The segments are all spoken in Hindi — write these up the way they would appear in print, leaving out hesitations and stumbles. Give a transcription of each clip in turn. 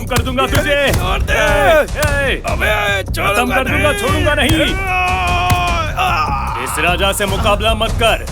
कर दूंगा तुझे। छोड़ दे। अबे खत्म कर दूंगा, छोड़ूंगा नहीं। इस राजा से मुकाबला मत कर।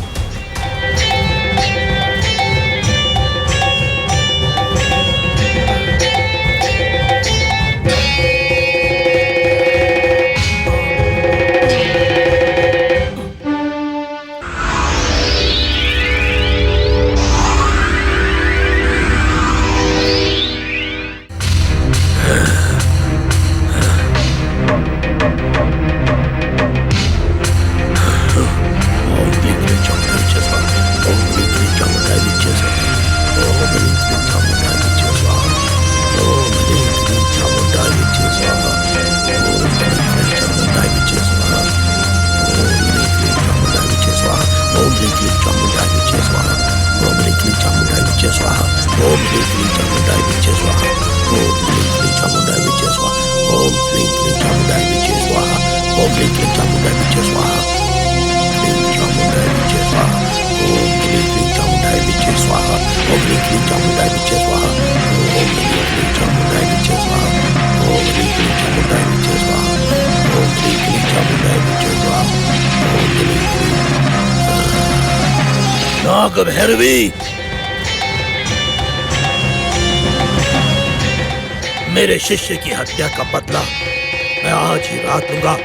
नागभैरवी, मेरे शिष्य की हत्या का बदला मैं आज ही रात लूंगा।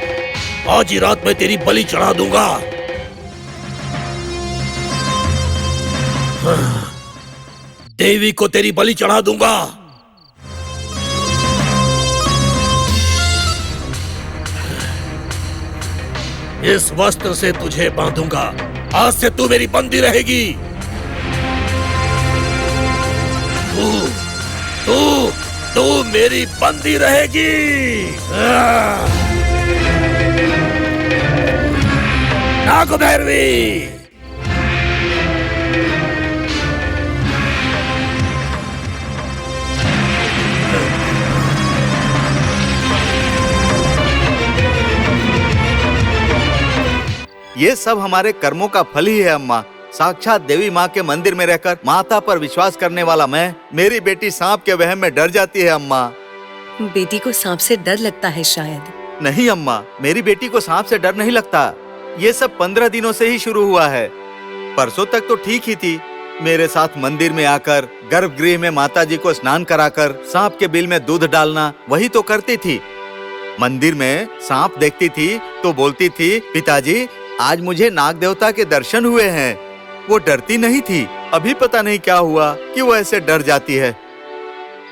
आज ही रात में तेरी बलि चढ़ा दूंगा। देवी को तेरी बलि चढ़ा दूंगा। इस वस्त्र से तुझे बांधूंगा। आज से तू मेरी बंदी रहेगी। तू मेरी बंदी रहेगी। नागभैरवी, ये सब हमारे कर्मों का फल ही है अम्मा। साक्षात देवी माँ के मंदिर में रहकर माता पर विश्वास करने वाला मैं, मेरी बेटी सांप के वहम में डर जाती है अम्मा। बेटी को सांप से डर लगता है शायद। नहीं अम्मा, मेरी बेटी को सांप से डर नहीं लगता। ये सब 15 दिनों से ही शुरू हुआ है। परसों तक तो ठीक ही थी। मेरे साथ मंदिर में आकर गर्भगृह में माताजी को स्नान कराकर सांप के बिल में दूध डालना, वही तो करती थी। मंदिर में सांप देखती थी तो बोलती थी, पिताजी आज मुझे नाग देवता के दर्शन हुए हैं। वो डरती नहीं थी। अभी पता नहीं क्या हुआ कि वो ऐसे डर जाती है।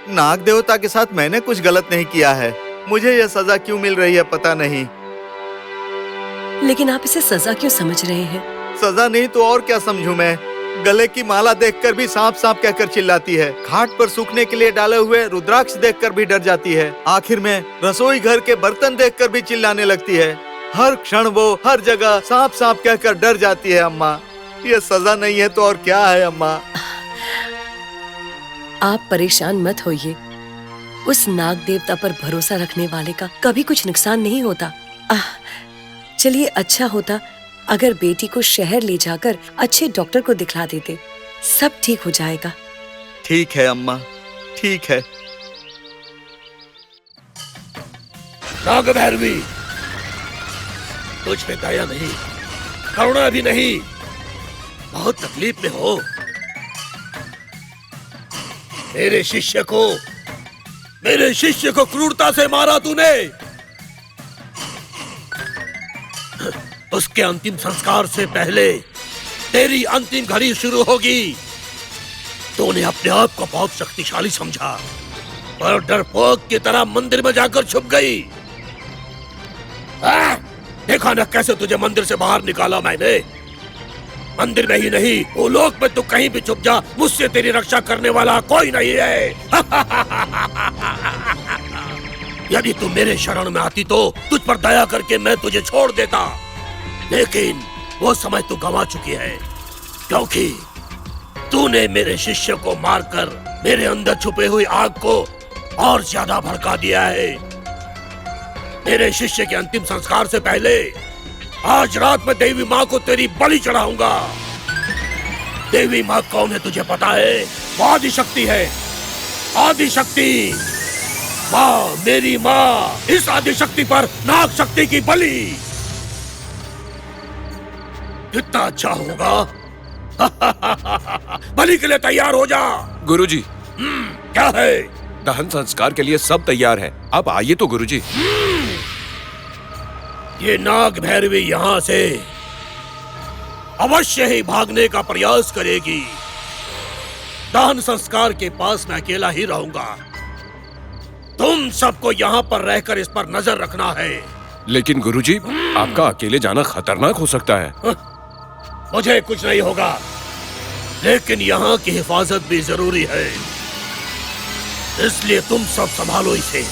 नाग देवता के साथ मैंने कुछ गलत नहीं किया है। मुझे यह सजा क्यों मिल रही है पता नहीं। लेकिन आप इसे सजा क्यों समझ रहे हैं? सजा नहीं तो और क्या समझूं मैं। गले की माला देखकर भी सांप सांप कहकर चिल्लाती है। खाट पर सूखने के लिए डाले हुए रुद्राक्ष देखकर भी डर जाती है। आखिर में रसोई घर के बर्तन देखकर भी चिल्लाने लगती है। हर क्षण वो हर जगह सांप सांप कहकर डर जाती है अम्मा। ये सजा नहीं है तो और क्या है अम्मा। आप परेशान मत होइए। उस नाग देवता पर भरोसा रखने वाले का कभी कुछ नुकसान नहीं होता। चलिए, अच्छा होता अगर बेटी को शहर ले जाकर अच्छे डॉक्टर को दिखला देते। सब ठीक हो जाएगा। ठीक है अम्मा, ठीक है। नागभैरवी, तुझ पे दया नहीं, करुणा भी नहीं। बहुत तकलीफ में हो। मेरे शिष्य को क्रूरता से मारा तूने। उसके अंतिम संस्कार से पहले तेरी अंतिम घड़ी शुरू होगी। तूने अपने आप को बहुत शक्तिशाली समझा, पर डरपोक की तरह मंदिर में जाकर छुप गई। देखा न कैसे तुझे मंदिर से बाहर निकाला मैंने। मंदिर में ही नहीं, वो लोक में तू कहीं भी छुप जा, मुझसे तेरी रक्षा करने वाला कोई नहीं है। यदि तू मेरे शरण में आती तो तुझ पर दया करके मैं तुझे छोड़ देता, लेकिन वो समय तू गंवा चुकी है, क्योंकि तूने मेरे शिष्य को मारकर मेरे अंदर छुपे हुई आग को और ज्यादा भड़का दिया है। मेरे शिष्य के अंतिम संस्कार से पहले आज रात में देवी माँ को तेरी बलि चढ़ाऊंगा। देवी माँ कौन है तुझे पता है? वो आदि शक्ति है, आदि शक्ति। माँ, मेरी माँ, इस आदि शक्ति पर नाग शक्ति की बलि। कितना अच्छा होगा। बलि के लिए तैयार हो जा। गुरुजी, क्या है? दहन संस्कार के लिए सब तैयार है, आप आइए तो गुरुजी। ये नाग भैरवी यहाँ से अवश्य ही भागने का प्रयास करेगी। दहन संस्कार के पास मैं अकेला ही रहूंगा। तुम सबको यहाँ पर रहकर इस पर नजर रखना है। लेकिन गुरुजी, आपका अकेले जाना खतरनाक हो सकता है। मुझे कुछ नहीं होगा, लेकिन यहाँ की हिफाजत भी जरूरी है, इसलिए तुम सब संभालो इसे।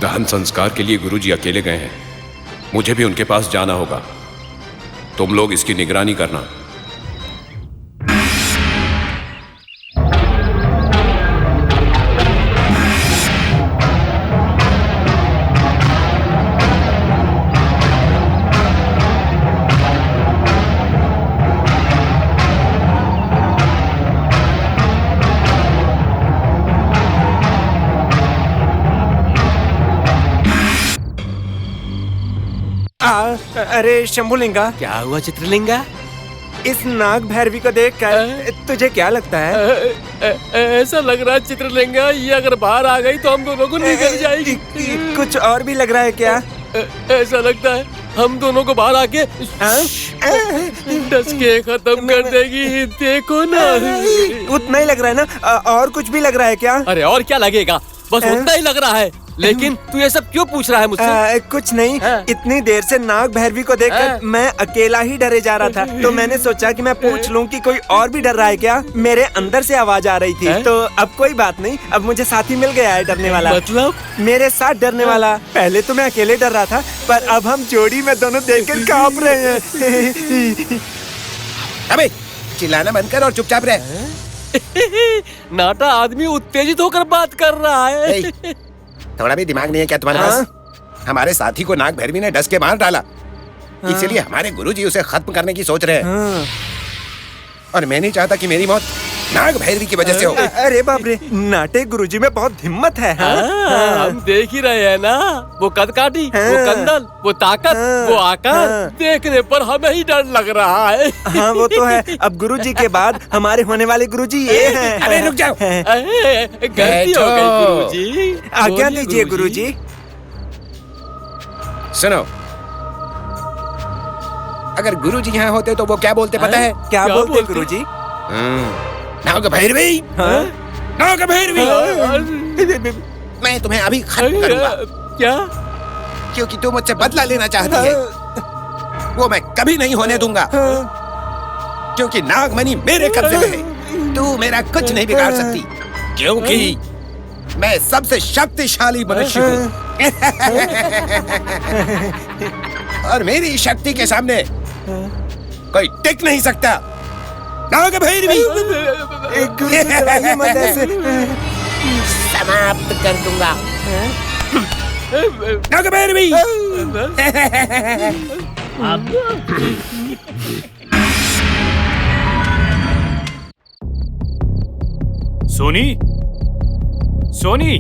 दहन संस्कार के लिए गुरुजी अकेले गए हैं, मुझे भी उनके पास जाना होगा। तुम लोग इसकी निगरानी करना। अरे शंभुलिंगा, क्या हुआ चित्रलिंगा? इस नाग भैरवी को देख कर तुझे क्या लगता है? ऐसा लग रहा है चित्रलिंगा, ये अगर बाहर आ गई तो हम दोनों को निकल जाएगी। कुछ और भी लग रहा है क्या? ऐसा लगता है हम दोनों को बाहर आके डस के खत्म कर देगी। देखो ना। उतना ही लग रहा है ना? और कुछ भी लग रहा है क्या? अरे और क्या लगेगा, बस उतना ही लग रहा है। लेकिन तू ये सब क्यों पूछ रहा है मुझसे? कुछ नहीं, इतनी देर से नाग भैरवी को देखकर मैं अकेला ही डरे जा रहा था, तो मैंने सोचा कि मैं पूछ लूं कि कोई और भी डर रहा है क्या। मेरे अंदर से आवाज आ रही थी। तो अब कोई बात नहीं, अब मुझे साथी मिल गया है डरने वाला। मतलब? मेरे साथ डरने वाला। पहले तो मैं अकेले डर रहा था, पर अब हम जोड़ी में दोनों देखकर कांप रहे हैं। अबे चिल्लाना बंद कर और चुपचाप रह। नाटा आदमी उत्तेजित होकर बात कर रहा है। थोड़ा भी दिमाग नहीं है क्या तुम्हारे पास? हमारे साथी को नाग भैरवी ने डस के मार डाला, इसीलिए हमारे गुरुजी उसे खत्म करने की सोच रहे हैं। और मैं नहीं चाहता कि मेरी मौत नाग भैरवी की वजह से हो। अरे बाप रे, नाटे गुरुजी में बहुत हिम्मत है। हम देख ही रहे हैं ना, वो कदकाठी, वो कंदल, वो ताकत, वो आकार, देखने पर हमें ही डर लग रहा है। हाँ वो तो है। अब गुरुजी के बाद हमारे होने वाले गुरुजी ये हैं। अरे रुक जाओ। गलती हो गई गुरुजी। आज्ञा दीजिए गुरुजी। सुनो, अगर गुरुजी यहाँ होते तो वो क्या बोलते पता है? क्या बोलते गुरुजी? नाग भैरवी, नाग भैरवी, मैं तुम्हें अभी खत्म करूंगा क्या? क्योंकि तू मुझसे बदला लेना चाहती है। वो मैं कभी नहीं होने दूंगा, क्योंकि नागमणि मेरे कब्जे में है। तू मेरा कुछ नहीं बिगाड़ सकती, क्योंकि मैं सबसे शक्तिशाली मनुष्य हूँ। और मेरी शक्ति के सामने कोई टिक नहीं सकता। नाग भैरवी, समाप्त कर दूंगा। नाग भैरवी, सोनी, सोनी,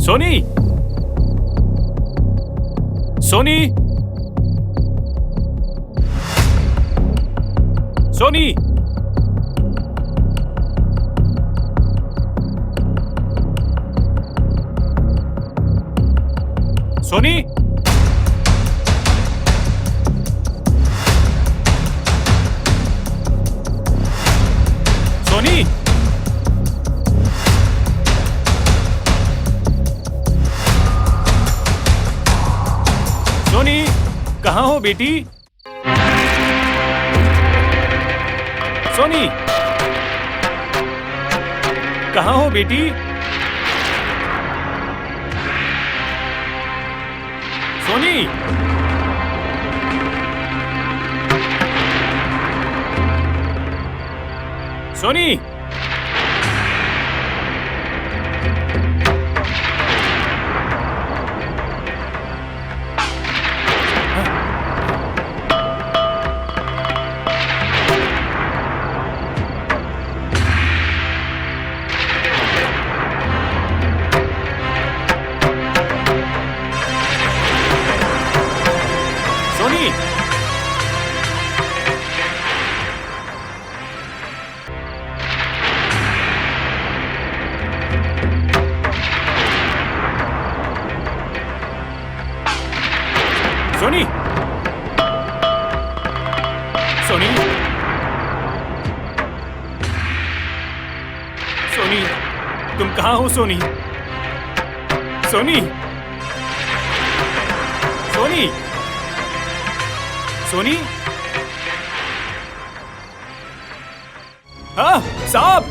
सोनी, सोनी, सोनी, सोनी, सोनी, सोनी, कहाँ हो बेटी? सोनी, कहाँ हो बेटी? सोनी, सोनी, सोनी, सोनी, सोनी, सोनी, तुम कहाँ हो सोनी? सोनी, सोनी, सोनी, हाँ साहब,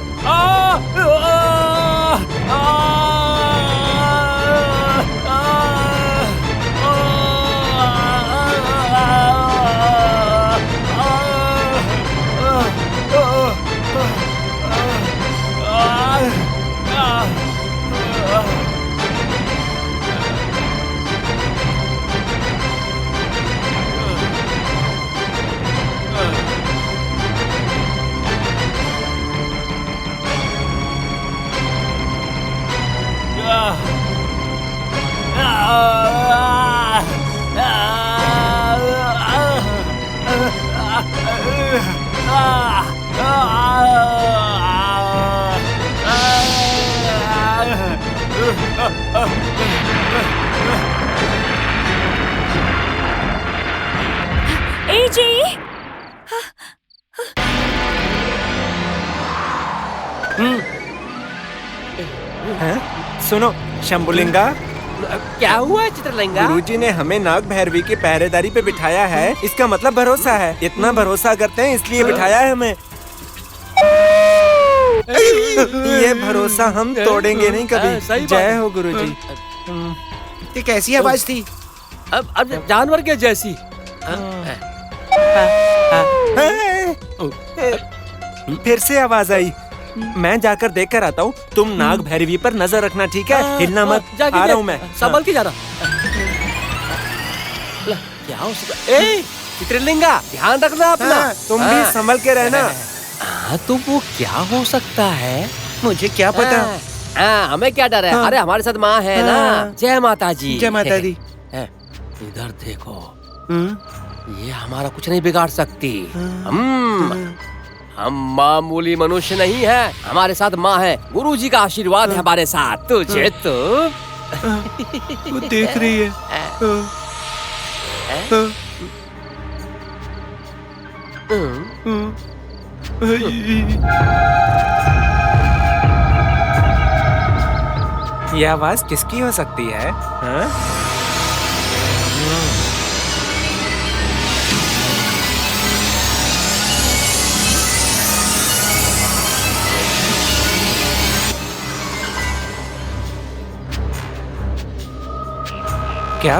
एजे, सुनो शंभुलिंगा, क्या हुआ चित्रलिंगा? गुरुजी ने हमें नाग भैरवी की पहरेदारी पे बिठाया है। इसका मतलब भरोसा है। इतना भरोसा करते हैं इसलिए बिठाया है हमें। ये भरोसा हम तोड़ेंगे नहीं कभी। सही बात जय है। हो गुरुजी। ये कैसी आवाज थी? अब जानवर के जैसी। फिर से आवाज आई। मैं जाकर देख कर आता हूँ। तुम नाग भैरवी पर नजर रखना, ठीक है? हिलना मत। आ रहा हूँ मैं। संभल के जाना। क्या हो सकता? ए चित्रलिंगा, ध्यान रखना अपना। तुम भी संभल के रहना। हाँ, तो वो क्या हो सकता है? मुझे क्या पता। हमें क्या डर है? अरे हमारे साथ माँ है ना। जय माता जी। जय माता दी। इधर देखो, ये हमारा कुछ नहीं बिगाड़ सकती। हम मामूली मनुष्य नहीं है। हमारे साथ माँ है। गुरुजी का आशीर्वाद है हमारे साथ। तुझे तो वो देख रही है। ये आवाज किसकी हो सकती है? हाँ? क्या?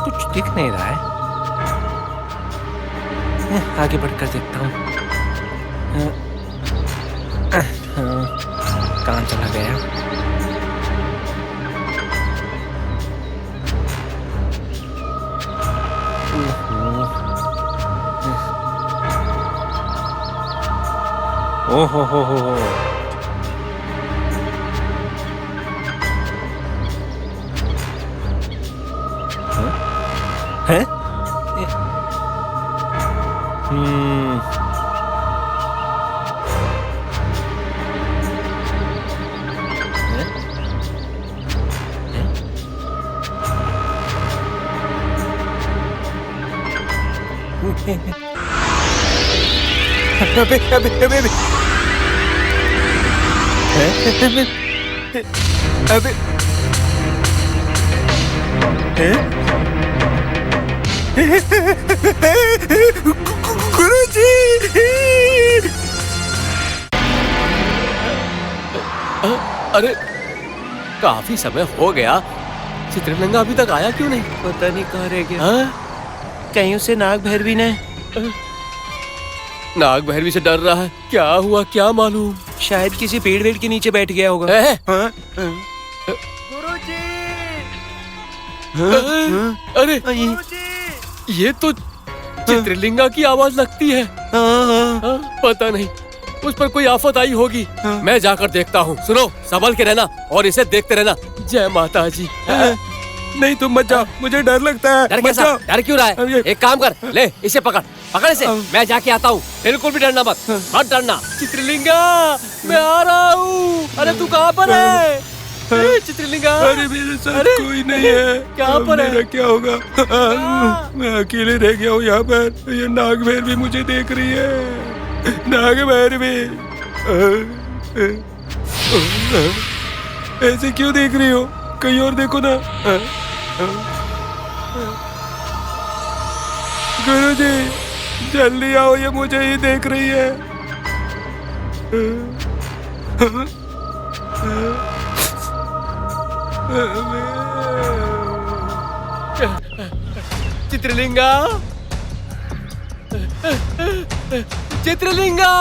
कुछ दिख नहीं रहा है। आगे बढ़कर देखता हूँ। कहाँ चला गया? ओहो हो। हैं? अबे गुरुजी! अरे काफी समय हो गया, चित्रलिंगा अभी तक आया क्यों नहीं? पता नहीं कहाँ रह गया। हाँ? कहीं उसे नाग भैरवी ने नाग भैरवी से डर रहा है। क्या हुआ क्या मालूम? शायद किसी पेड़ वेड़ के नीचे बैठ गया होगा। हाँ? गुरुजी! अरे ये तो चित्रलिंगा की आवाज लगती है। हाँ, पता नहीं उस पर कोई आफत आई होगी। मैं जाकर देखता हूँ। सुनो, संभल के रहना और इसे देखते रहना। जय माता जी। नहीं तुम मत जाओ, मुझे डर लगता है। डर कैसा? डर क्यों रहा है? एक काम कर, ले इसे पकड़ इसे। मैं जाके आता हूँ। बिल्कुल भी डरना मत डरना। चित्रलिंगा, मैं आ रहा हूँ। अरे तू कहाँ पर है? चित्रलिंगा, अरे मेरे साथ कोई नहीं है। क्या पर है? मेरा क्या होगा? मैं अकेले रह गया हूँ यहाँ पर। ये नाग भैरवी मुझे देख रही है। नाग भैरवी, ऐसे क्यों देख रही हो? कहीं और देखो ना। गुरुजी जल्दी आओ, ये मुझे ही देख रही है। चित्रलिंगा, चित्रलिंगा,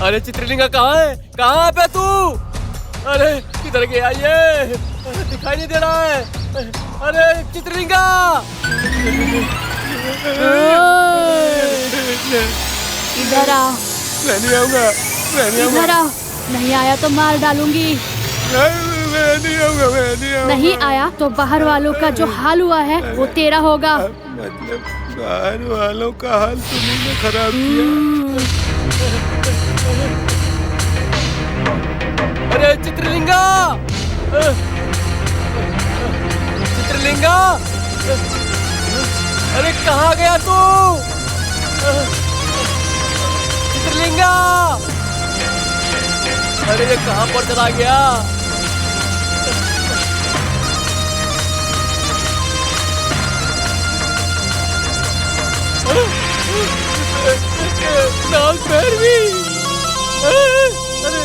अरे चित्रलिंगा कहाँ है? कहाँ पे तू? अरे किधर गया ये? दिखाई नहीं दे रहा है। अरे चित्रलिंगा, इधर आओ। मैं नहीं आऊंगा, मैं नहीं आऊंगा। इधर आओ, नहीं आया तो मार डालूंगी। मैं नहीं आऊंगा, मैं नहीं आऊंगा। नहीं आया तो बाहर वालों का जो हाल हुआ है वो तेरा होगा। मतलब बाहर वालों का हाल तुमने ने खराब किया। अरे चित्रलिंगा, चित्रलिंगा, अरे कहाँ गया तू? चित्रलिंगा, अरे ये कहाँ पर चला गया? नाग भैरवी, अरे